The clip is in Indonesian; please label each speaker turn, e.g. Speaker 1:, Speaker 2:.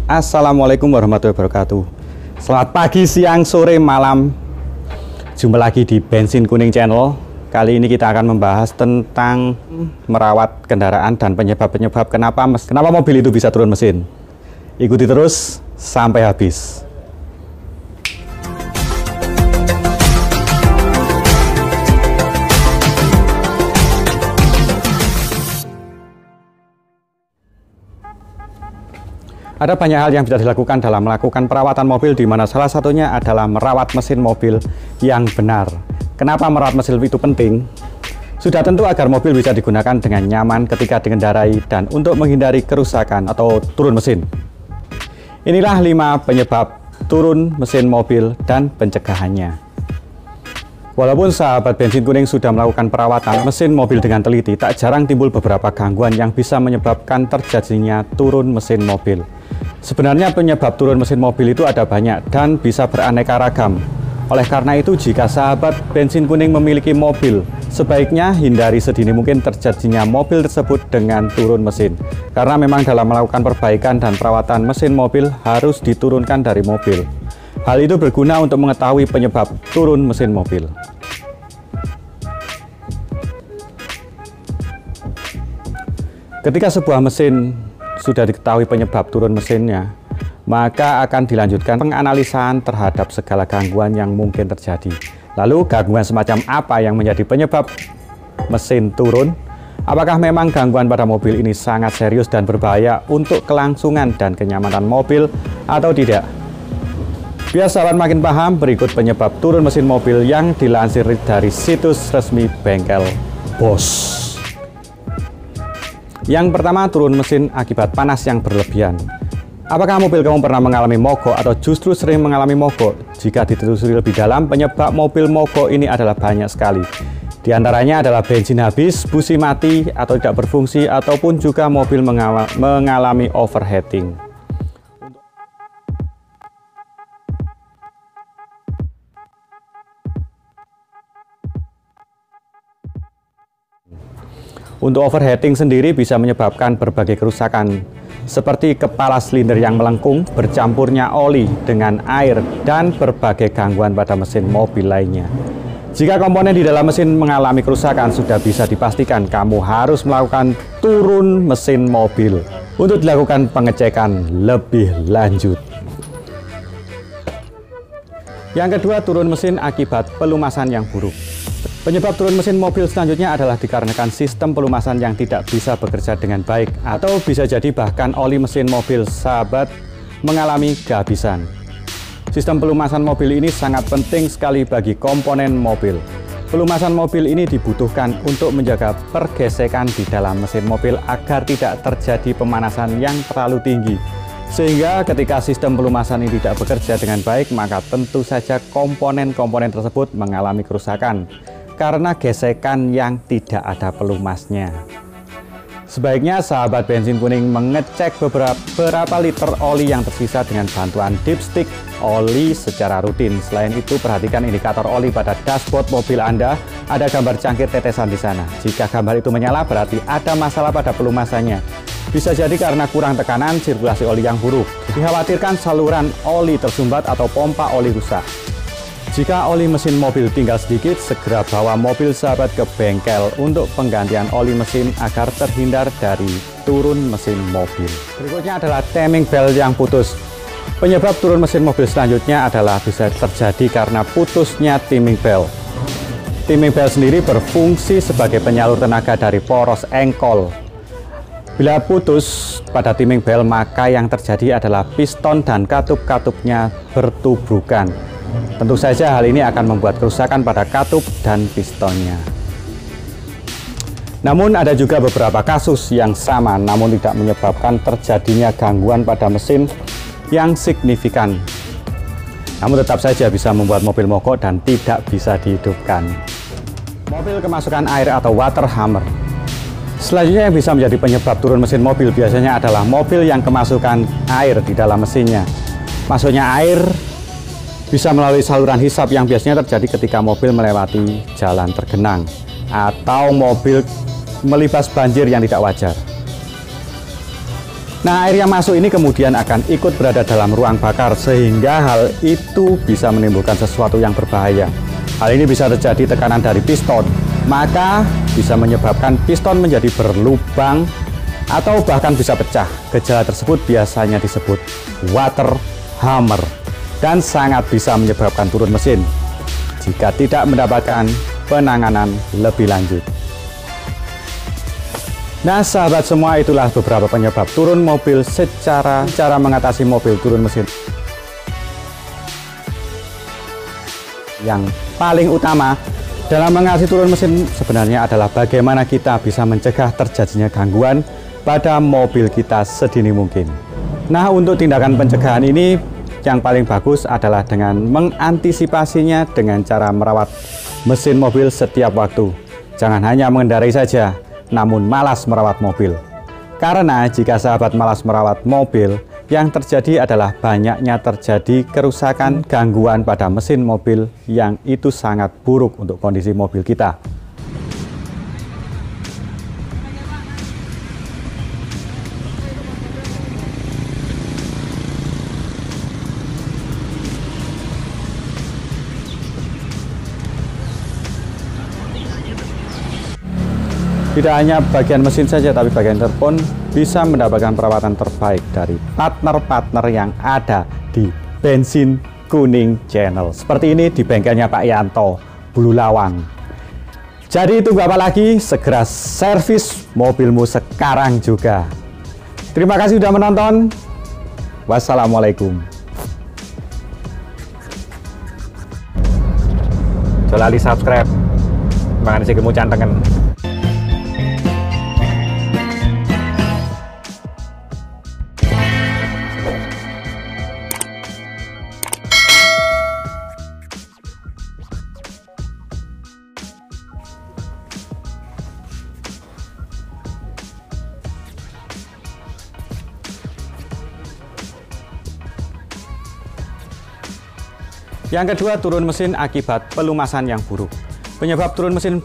Speaker 1: Assalamualaikum warahmatullahi wabarakatuh. Selamat pagi, siang, sore, malam. Jumpa lagi di Bensin Kuning Channel. Kali ini kita akan membahas tentang merawat kendaraan dan penyebab-penyebab kenapa mobil itu bisa turun mesin. Ikuti terus sampai habis. Ada banyak hal yang bisa dilakukan dalam melakukan perawatan mobil, di mana salah satunya adalah merawat mesin mobil yang benar. Kenapa merawat mesin itu penting? Sudah tentu agar mobil bisa digunakan dengan nyaman ketika dikendarai dan untuk menghindari kerusakan atau turun mesin. Inilah 5 penyebab turun mesin mobil dan pencegahannya. Walaupun sahabat Bensin Kuning sudah melakukan perawatan mesin mobil dengan teliti, tak jarang timbul beberapa gangguan yang bisa menyebabkan terjadinya turun mesin mobil. Sebenarnya penyebab turun mesin mobil itu ada banyak dan bisa beraneka ragam. Oleh karena itu, jika sahabat Bensin Kuning memiliki mobil, sebaiknya hindari sedini mungkin terjadinya mobil tersebut dengan turun mesin. Karena memang dalam melakukan perbaikan dan perawatan mesin mobil harus diturunkan dari mobil. Hal itu berguna untuk mengetahui penyebab turun mesin mobil. Ketika sebuah mesin sudah diketahui penyebab turun mesinnya, maka akan dilanjutkan penganalisaan terhadap segala gangguan yang mungkin terjadi. Lalu gangguan semacam apa yang menjadi penyebab mesin turun? Apakah memang gangguan pada mobil ini sangat serius dan berbahaya untuk kelangsungan dan kenyamanan mobil atau tidak? Biar sahabat makin paham, berikut penyebab turun mesin mobil yang dilansir dari situs resmi bengkel Bosch. Yang pertama, turun mesin akibat panas yang berlebihan. Apakah mobil kamu pernah mengalami mogok atau justru sering mengalami mogok? Jika ditelusuri lebih dalam, penyebab mobil mogok ini adalah banyak sekali. Di antaranya adalah bensin habis, busi mati atau tidak berfungsi, ataupun juga mobil mengalami overheating. Untuk overheating sendiri bisa menyebabkan berbagai kerusakan seperti kepala silinder yang melengkung, bercampurnya oli dengan air, dan berbagai gangguan pada mesin mobil lainnya. Jika komponen di dalam mesin mengalami kerusakan, sudah bisa dipastikan kamu harus melakukan turun mesin mobil untuk dilakukan pengecekan lebih lanjut. Yang kedua, turun mesin akibat pelumasan yang buruk. Penyebab turun mesin mobil selanjutnya adalah dikarenakan sistem pelumasan yang tidak bisa bekerja dengan baik, atau bisa jadi bahkan oli mesin mobil sahabat mengalami kehabisan. Sistem pelumasan mobil ini sangat penting sekali bagi komponen mobil. Pelumasan mobil ini dibutuhkan untuk menjaga pergesekan di dalam mesin mobil agar tidak terjadi pemanasan yang terlalu tinggi. Sehingga ketika sistem pelumasan ini tidak bekerja dengan baik, maka tentu saja komponen-komponen tersebut mengalami kerusakan karena gesekan yang tidak ada pelumasnya. Sebaiknya sahabat Bensin Kuning mengecek beberapa liter oli yang tersisa dengan bantuan dipstick oli secara rutin. Selain itu, perhatikan indikator oli pada dashboard mobil Anda. Ada gambar cangkir tetesan di sana. Jika gambar itu menyala, berarti ada masalah pada pelumasannya. Bisa jadi karena kurang tekanan, sirkulasi oli yang buruk. Dikhawatirkan saluran oli tersumbat atau pompa oli rusak. Jika oli mesin mobil tinggal sedikit, segera bawa mobil sahabat ke bengkel untuk penggantian oli mesin agar terhindar dari turun mesin mobil. Berikutnya adalah timing belt yang putus. Penyebab turun mesin mobil selanjutnya adalah bisa terjadi karena putusnya timing belt. Timing belt sendiri berfungsi sebagai penyalur tenaga dari poros engkol. Bila putus pada timing belt, maka yang terjadi adalah piston dan katup-katupnya bertubrukan. Tentu saja hal ini akan membuat kerusakan pada katup dan pistonnya. Namun ada juga beberapa kasus yang sama namun tidak menyebabkan terjadinya gangguan pada mesin yang signifikan. Namun tetap saja bisa membuat mobil mogok dan tidak bisa dihidupkan. Mobil kemasukan air atau water hammer. Selanjutnya yang bisa menjadi penyebab turun mesin mobil biasanya adalah mobil yang kemasukan air di dalam mesinnya. Masuknya air bisa melalui saluran hisap yang biasanya terjadi ketika mobil melewati jalan tergenang atau mobil melibas banjir yang tidak wajar. Nah, air yang masuk ini kemudian akan ikut berada dalam ruang bakar, sehingga hal itu bisa menimbulkan sesuatu yang berbahaya. Hal ini bisa terjadi tekanan dari piston, maka bisa menyebabkan piston menjadi berlubang atau bahkan bisa pecah. Gejala tersebut biasanya disebut water hammer dan sangat bisa menyebabkan turun mesin jika tidak mendapatkan penanganan lebih lanjut. Nah, sahabat semua, itulah beberapa penyebab turun mobil secara mengatasi mobil turun mesin. Yang paling utama dalam mengatasi turun mesin sebenarnya adalah bagaimana kita bisa mencegah terjadinya gangguan pada mobil kita sedini mungkin. Nah, untuk tindakan pencegahan ini yang paling bagus adalah dengan mengantisipasinya dengan cara merawat mesin mobil setiap waktu. Jangan hanya mengendarai saja, namun malas merawat mobil. Karena jika sahabat malas merawat mobil, yang terjadi adalah banyaknya terjadi kerusakan, gangguan pada mesin mobil yang itu sangat buruk untuk kondisi mobil kita. Tidak hanya bagian mesin saja, tapi bagian telepon bisa mendapatkan perawatan terbaik dari partner-partner yang ada di Bensin Kuning Channel. Seperti ini di bengkelnya Pak Yanto, Bulu Lawang. Jadi tunggu apa lagi? Segera servis mobilmu sekarang juga. Terima kasih sudah menonton. Wassalamualaikum. Jangan lupa subscribe. Terima kasih kamu cantengan. Yang kedua, turun mesin akibat pelumasan yang buruk. Penyebab turun mesin